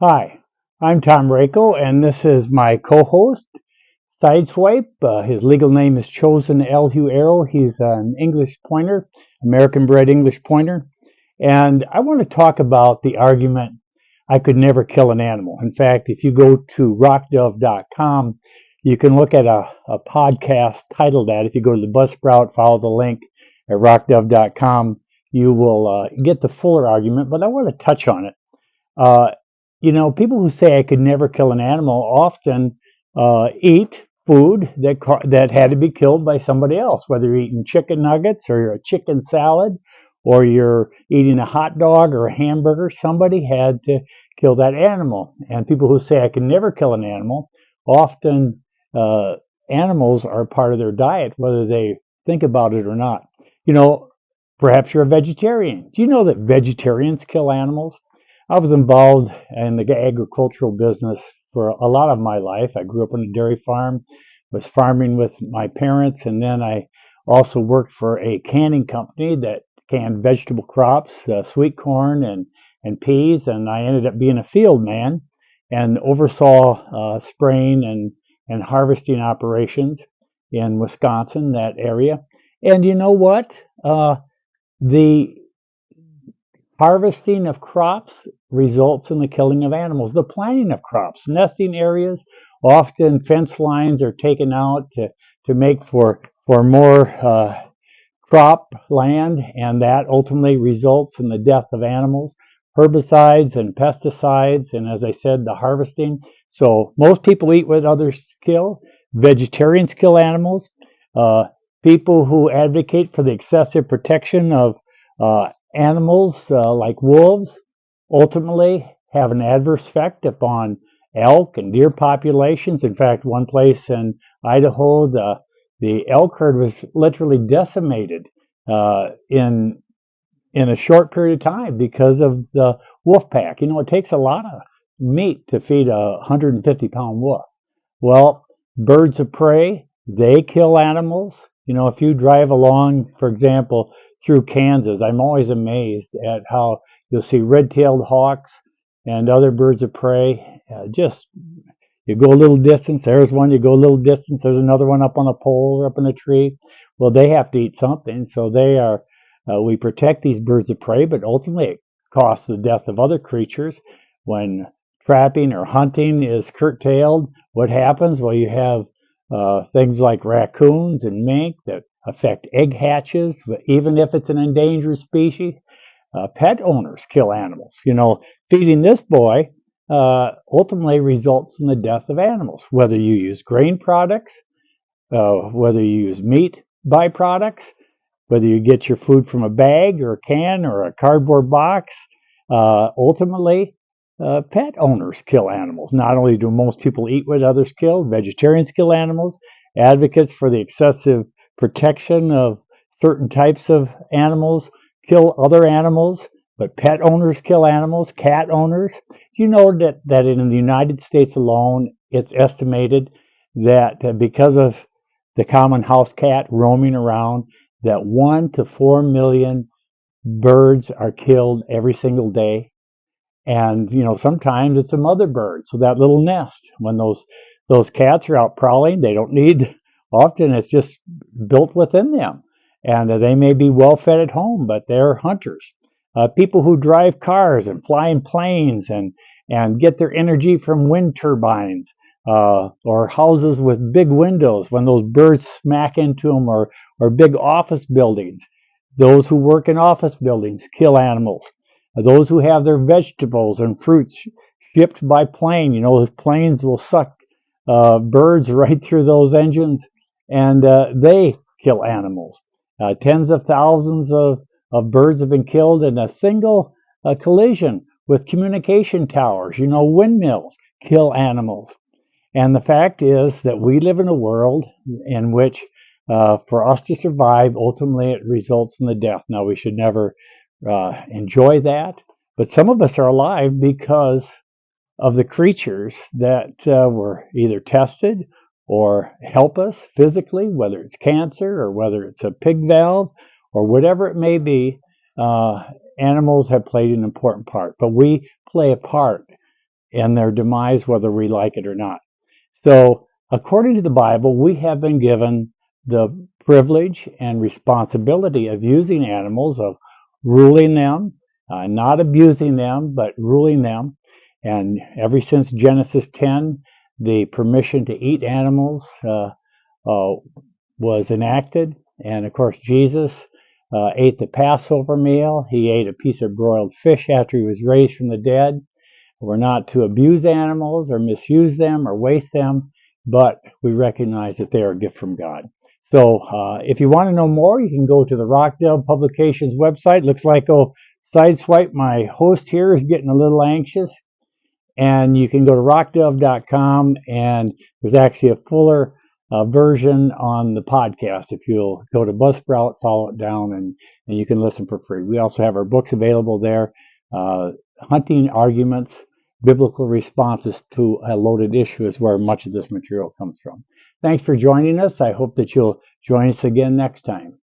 Hi, I'm Tom Rako, and this is my co-host, Sideswipe. His legal name is Chosen L. Hugh Arrow. He's an English pointer, American-bred English pointer. And I want to talk about the argument I could never kill an animal. In fact, if you go to rockdove.com, you can look at a podcast titled that. If you go to the Buzzsprout, follow the link at rockdove.com, you will get the fuller argument, but I want to touch on it. Uh, People who say I could never kill an animal often eat food that had to be killed by somebody else, whether you're eating chicken nuggets or a chicken salad or you're eating a hot dog or a hamburger. Somebody had to kill that animal. And people who say I can never kill an animal, often uh, animals are part of their diet, whether they think about it or not. You know, Perhaps you're a vegetarian. Do you know that vegetarians kill animals? I was involved in the agricultural business for a lot of my life. I grew up on a dairy farm, was farming with my parents, and then I also worked for a canning company that canned vegetable crops, sweet corn and peas, and I ended up being a field man and oversaw spraying and harvesting operations in Wisconsin, that area. And you know what? The harvesting of crops results in the killing of animals. The planting of crops, nesting areas, often fence lines are taken out to make for more crop land, and that ultimately results in the death of animals. Herbicides and pesticides, and as I said, the harvesting. So most people eat what others kill. Vegetarians kill animals. Uh, People who advocate for the excessive protection of animals like wolves ultimately have an adverse effect upon elk and deer populations. In fact, one place in Idaho, the elk herd was literally decimated in a short period of time because of the wolf pack. It takes a lot of meat to feed a 150-pound wolf. Well, birds of prey, they kill animals. If you drive along, for example, through Kansas, I'm always amazed at how you'll see red-tailed hawks and other birds of prey. Just you go a little distance, there's one. You go a little distance, there's another one up on a pole or up in a tree. Well, they have to eat something, so they are. We protect these birds of prey, but ultimately it costs the death of other creatures when trapping or hunting is curtailed. What happens? Well, you have things like raccoons and mink that affect egg hatches, even if it's an endangered species. Pet owners kill animals. Feeding this boy ultimately results in the death of animals, whether you use grain products, whether you use meat byproducts, whether you get your food from a bag or a can or a cardboard box. Ultimately, pet owners kill animals. Not only do most people eat what others kill, vegetarians kill animals, advocates for the excessive protection of certain types of animals kill other animals, but pet owners kill animals, cat owners. Do you know that in the United States alone, it's estimated that because of the common house cat roaming around, that 1 to 4 million birds are killed every single day. And sometimes it's a mother bird, so that little nest. When those cats are out prowling, they don't need. Often it's just built within them, and they may be well fed at home, but they're hunters. People who drive cars and fly in planes and get their energy from wind turbines or houses with big windows. When those birds smack into them, or big office buildings. Those who work in office buildings kill animals. Those who have their vegetables and fruits shipped by plane, those planes will suck birds right through those engines, and they kill animals. Tens of thousands of birds have been killed in a single collision with communication towers. Windmills kill animals. And the fact is that we live in a world in which, for us to survive, ultimately it results in the death. Now, we should never enjoy that, but some of us are alive because of the creatures that were either tested or help us physically, whether it's cancer or whether it's a pig valve or whatever it may be. Animals have played an important part, but we play a part and their demise, whether we like it or not. So, according to the Bible, we have been given the privilege and responsibility of using animals, of ruling them, not abusing them, but ruling them. And ever since Genesis 10, the permission to eat animals was enacted. And of course, Jesus ate the Passover meal. He ate a piece of broiled fish after he was raised from the dead. We're not to abuse animals or misuse them or waste them, but we recognize that they are a gift from God. So if you want to know more, you can go to the Rockdale Publications website. Looks like Sideswipe, my host here, is getting a little anxious. And you can go to rockdove.com, and there's actually a fuller version on the podcast. If you'll go to Buzzsprout, follow it down, and you can listen for free. We also have our books available there, Hunting Arguments, Biblical Responses to a Loaded Issue is where much of this material comes from. Thanks for joining us. I hope that you'll join us again next time.